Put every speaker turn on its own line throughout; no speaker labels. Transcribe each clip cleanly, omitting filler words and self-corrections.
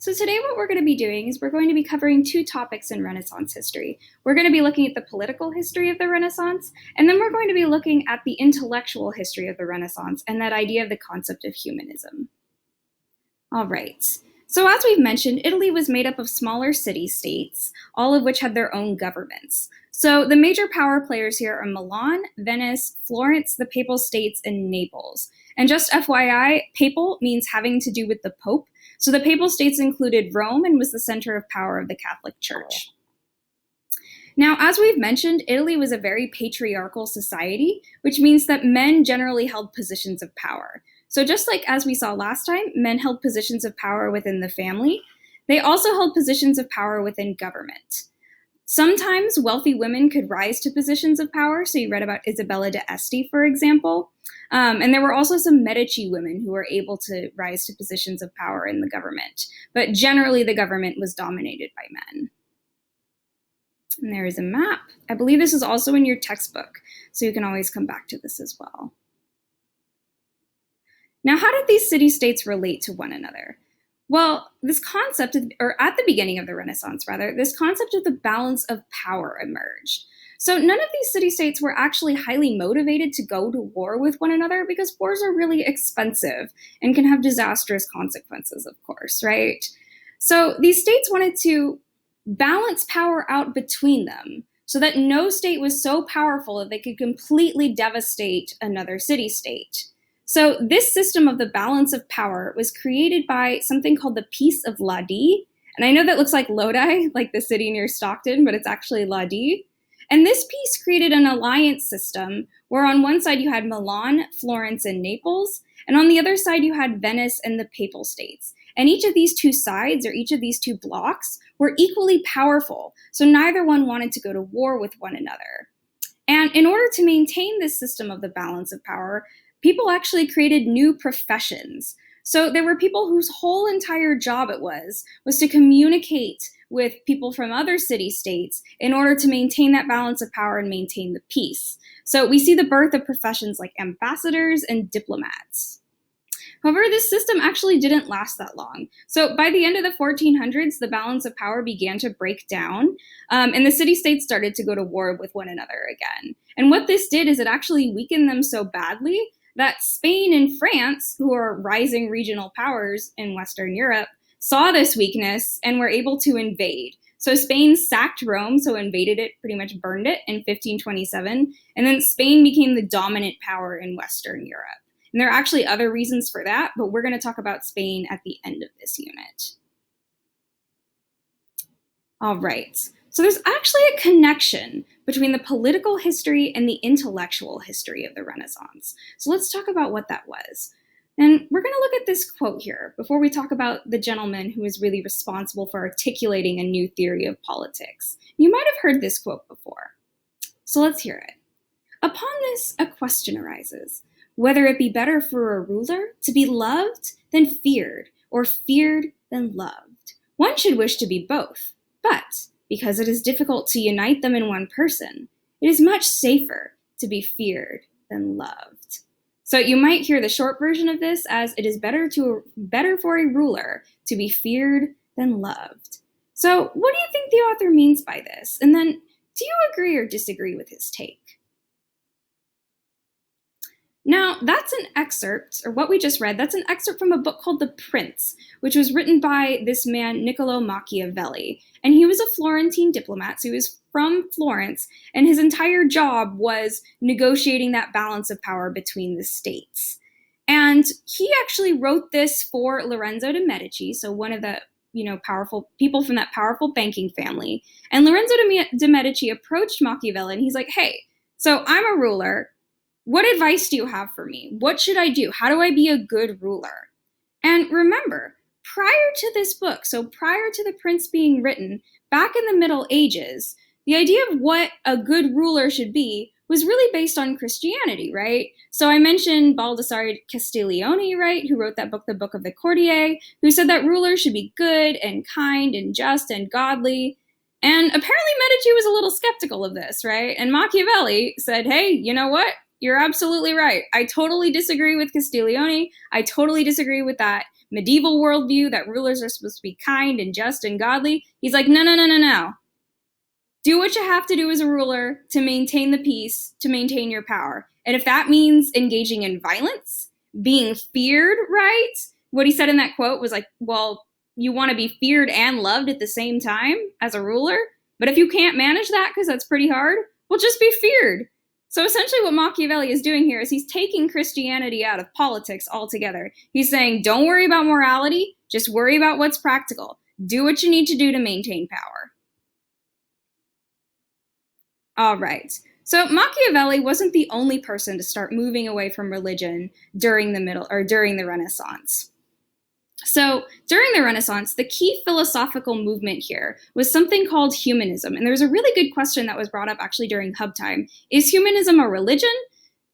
So today what we're going to be doing is we're going to be covering two topics in Renaissance history. We're going to be looking at the political history of the Renaissance, and then we're going to be looking at the intellectual history of the Renaissance and that idea of the concept of humanism. All right. So as we've mentioned, Italy was made up of smaller city-states, all of which had their own governments. So the major power players here are Milan, Venice, Florence, the Papal States, and Naples. And just FYI, papal means having to do with the Pope. So the Papal States included Rome and was the center of power of the Catholic Church. Now, as we've mentioned, Italy was a very patriarchal society, which means that men generally held positions of power. So just like as we saw last time, men held positions of power within the family. They also held positions of power within government. Sometimes wealthy women could rise to positions of power. So you read about Isabella d'Este, for example. And there were also some Medici women who were able to rise to positions of power in the government. But generally, the government was dominated by men. And there is a map. I believe this is also in your textbook, so you can always come back to this as well. Now, how did these city-states relate to one another? Well, this concept, or at the beginning of the Renaissance, rather, this concept of the balance of power emerged. So none of these city-states were actually highly motivated to go to war with one another because wars are really expensive and can have disastrous consequences, of course, right? So these states wanted to balance power out between them so that no state was so powerful that they could completely devastate another city-state. So this system of the balance of power was created by something called the Peace of Lodi. And I know that looks like Lodi, like the city near Stockton, but it's actually Lodi. And this peace created an alliance system where on one side you had Milan, Florence, and Naples, and on the other side you had Venice and the Papal States. And each of these two sides, or each of these two blocks, were equally powerful, so neither one wanted to go to war with one another. And in order to maintain this system of the balance of power, people actually created new professions. So there were people whose whole entire job it was to communicate with people from other city-states in order to maintain that balance of power and maintain the peace. So we see the birth of professions like ambassadors and diplomats. However, this system actually didn't last that long. So by the end of the 1400s, the balance of power began to break down, and the city-states started to go to war with one another again. And what this did is it actually weakened them so badly that Spain and France, who are rising regional powers in Western Europe, saw this weakness and were able to invade. So Spain sacked Rome, so invaded it, pretty much burned it in 1527, and then Spain became the dominant power in Western Europe. And there are actually other reasons for that, but we're going to talk about Spain at the end of this unit. All right, so there's actually a connection between the political history and the intellectual history of the Renaissance. So let's talk about what that was. And we're going to look at this quote here before we talk about the gentleman who is really responsible for articulating a new theory of politics. You might have heard this quote before. So let's hear it. Upon this, a question arises, whether it be better for a ruler to be loved than feared, or feared than loved. One should wish to be both, but because it is difficult to unite them in one person, it is much safer to be feared than loved. So you might hear the short version of this as it is better for a ruler to be feared than loved. So what do you think the author means by this? And then do you agree or disagree with his take? Now, that's an excerpt, or what we just read, that's an excerpt from a book called The Prince, which was written by this man, Niccolo Machiavelli. And he was a Florentine diplomat, so he was from Florence, and his entire job was negotiating that balance of power between the states. And he actually wrote this for Lorenzo de' Medici, so one of the powerful people from that powerful banking family. And Lorenzo de' Medici approached Machiavelli, and he's like, hey, so I'm a ruler. What advice do you have for me? What should I do? How do I be a good ruler? And remember, prior to this book, so prior to The Prince being written, back in the Middle Ages, the idea of what a good ruler should be was really based on Christianity, right? So I mentioned Baldassare Castiglione, right, who wrote that book, The Book of the Courtier, who said that rulers should be good and kind and just and godly. And apparently Medici was a little skeptical of this, right? And Machiavelli said, hey, you know what? You're absolutely right. I totally disagree with Castiglione. I totally disagree with that. medieval worldview that rulers are supposed to be kind and just and godly. He's like, no, no, no, no, no. Do what you have to do as a ruler to maintain the peace, to maintain your power. And if that means engaging in violence, being feared, right? What he said in that quote was like, well, you want to be feared and loved at the same time as a ruler? But if you can't manage that, because that's pretty hard, well, just be feared. So essentially what Machiavelli is doing here is he's taking Christianity out of politics altogether. He's saying, don't worry about morality, just worry about what's practical. Do what you need to do to maintain power. All right. So Machiavelli wasn't the only person to start moving away from religion during the Renaissance. So during the Renaissance, the key philosophical movement here was something called humanism. And there's a really good question that was brought up actually during Hub Time. Is humanism a religion?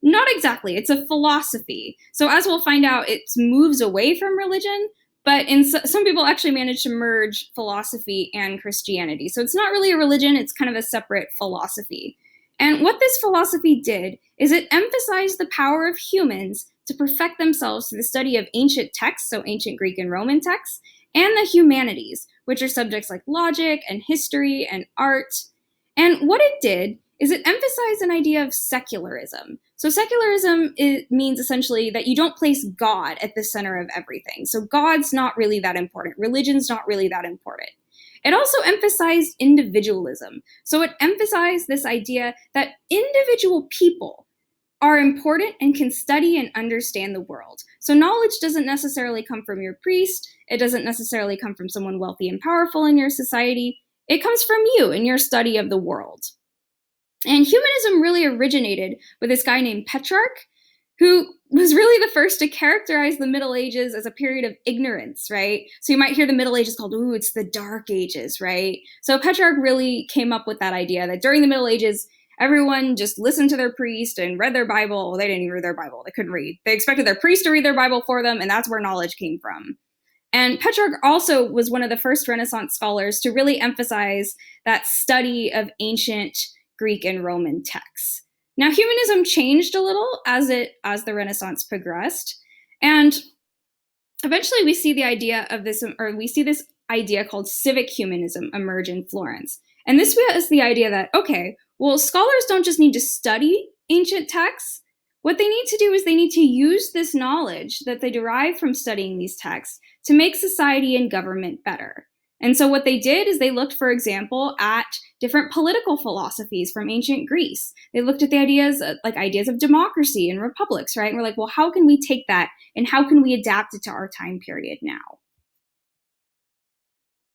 Not exactly. It's a philosophy. So as we'll find out, it moves away from religion, but some people actually manage to merge philosophy and Christianity. So it's not really a religion, it's kind of a separate philosophy. And what this philosophy did is it emphasized the power of humans to perfect themselves through the study of ancient texts, so ancient Greek and Roman texts, and the humanities, which are subjects like logic and history and art. And what it did is it emphasized an idea of secularism. So secularism means essentially that you don't place God at the center of everything. So God's not really that important. Religion's not really that important. It also emphasized individualism. So it emphasized this idea that individual people are important and can study and understand the world. So knowledge doesn't necessarily come from your priest. It doesn't necessarily come from someone wealthy and powerful in your society. It comes from you in your study of the world. And humanism really originated with this guy named Petrarch, who was really the first to characterize the Middle Ages as a period of ignorance, right? So you might hear the Middle Ages called, ooh, it's the Dark Ages, right? So Petrarch really came up with that idea that during the Middle Ages, everyone just listened to their priest and read their Bible. Well, they didn't even read their Bible. They couldn't read. They expected their priest to read their Bible for them, and that's where knowledge came from. And Petrarch also was one of the first Renaissance scholars to really emphasize that study of ancient Greek and Roman texts. Now, humanism changed a little as the Renaissance progressed, and eventually we see this idea called civic humanism emerge in Florence. And this was the idea that, okay, well, scholars don't just need to study ancient texts. What they need to do is they need to use this knowledge that they derive from studying these texts to make society and government better. And so what they did is they looked, for example, at different political philosophies from ancient Greece. They looked at the ideas of democracy and republics, right? And we're like, well, how can we take that and how can we adapt it to our time period now?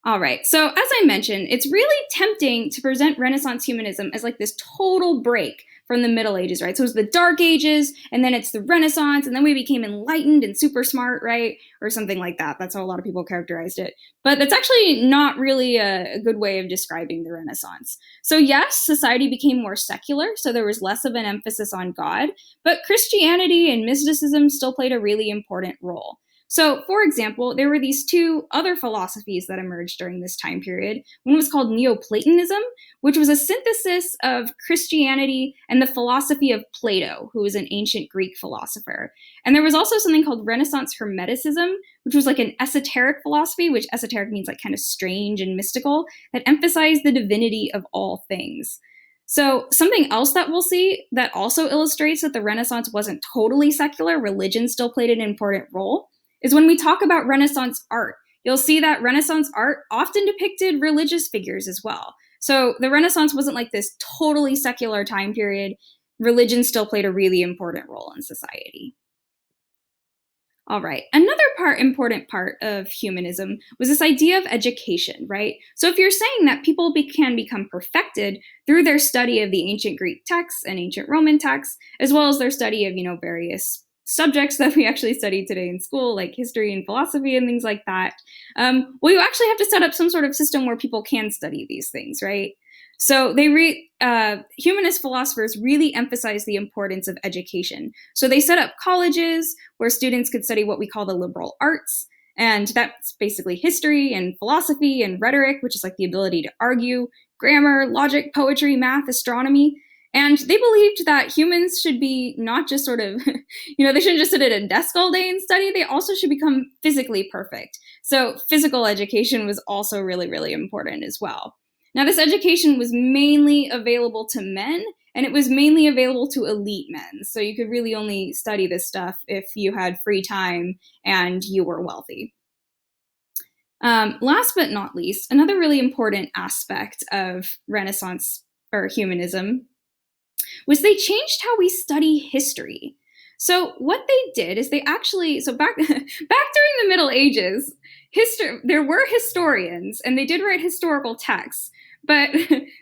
All right, so as I mentioned, it's really tempting to present Renaissance humanism as like this total break from the Middle Ages, right? So it's the Dark Ages, and then it's the Renaissance, and then we became enlightened and super smart, right? Or something like that. That's how a lot of people characterized it. But that's actually not really a good way of describing the Renaissance. So yes, society became more secular, so there was less of an emphasis on God, but Christianity and mysticism still played a really important role. So, for example, there were these two other philosophies that emerged during this time period. One was called Neoplatonism, which was a synthesis of Christianity and the philosophy of Plato, who was an ancient Greek philosopher. And there was also something called Renaissance Hermeticism, which was like an esoteric philosophy, which esoteric means like kind of strange and mystical, that emphasized the divinity of all things. So something else that we'll see that also illustrates that the Renaissance wasn't totally secular, religion still played an important role, is when we talk about Renaissance art. You'll see that Renaissance art often depicted religious figures as well. So the Renaissance wasn't like this totally secular time period. Religion still played a really important role in society. All right, another important part of humanism was this idea of education, right? So if you're saying that people can become perfected through their study of the ancient Greek texts and ancient Roman texts, as well as their study of, various subjects that we actually study today in school, like history and philosophy and things like that, well, you actually have to set up some sort of system where people can study these things, right? So humanist philosophers really emphasize the importance of education. So they set up colleges where students could study what we call the liberal arts, and that's basically history and philosophy and rhetoric, which is like the ability to argue, grammar, logic, poetry, math, astronomy. And they believed that humans should be not just sort of, they shouldn't just sit at a desk all day and study. They also should become physically perfect. So physical education was also really, really important as well. Now, this education was mainly available to men, and it was mainly available to elite men. So you could really only study this stuff if you had free time and you were wealthy. Last but not least, another really important aspect of Renaissance or humanism was they changed how we study history. So what they did is they actually back back during the Middle Ages, there were historians and they did write historical texts. But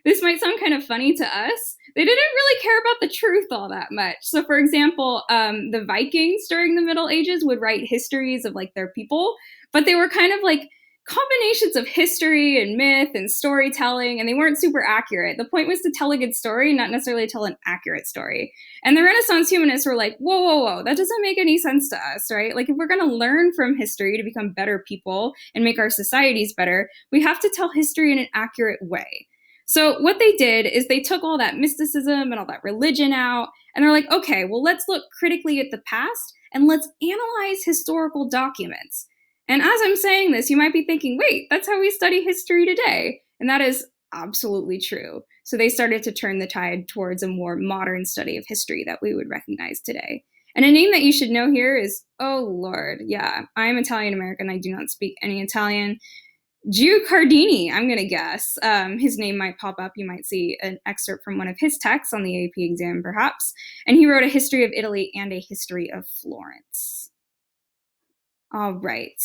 this might sound kind of funny to us. They didn't really care about the truth all that much. So, for example, the Vikings during the Middle Ages would write histories of like their people, but they were kind of like combinations of history and myth and storytelling, and they weren't super accurate. The point was to tell a good story, not necessarily tell an accurate story. And the Renaissance humanists were like, whoa, whoa, whoa, that doesn't make any sense to us, right? Like, if we're going to learn from history to become better people and make our societies better, we have to tell history in an accurate way. So what they did is they took all that mysticism and all that religion out, and they're like, okay, well, let's look critically at the past and let's analyze historical documents. And as I'm saying this, you might be thinking, wait, that's how we study history today. And that is absolutely true. So they started to turn the tide towards a more modern study of history that we would recognize today. And a name that you should know here is, oh Lord, yeah, I'm Italian American. I do not speak any Italian. Giucardini, I'm going to guess. His name might pop up. You might see an excerpt from one of his texts on the AP exam, perhaps. And he wrote a history of Italy and a history of Florence. All right.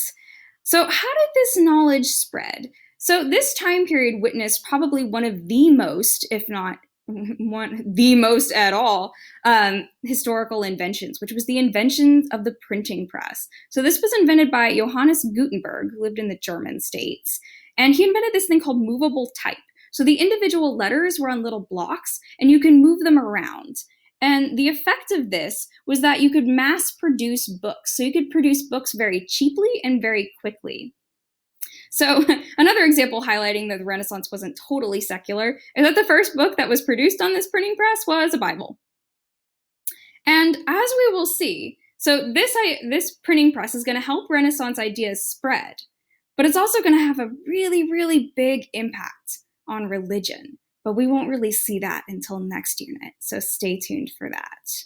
So, how did this knowledge spread? So, this time period witnessed probably one of the most, if not the most at all, historical inventions, which was the invention of the printing press. So, this was invented by Johannes Gutenberg, who lived in the German states. And he invented this thing called movable type. So, the individual letters were on little blocks, and you can move them around. And the effect of this was that you could mass produce books. So you could produce books very cheaply and very quickly. So another example highlighting that the Renaissance wasn't totally secular is that the first book that was produced on this printing press was a Bible. And as we will see, so this printing press is going to help Renaissance ideas spread, but it's also going to have a really, really big impact on religion. But we won't really see that until next unit, so stay tuned for that.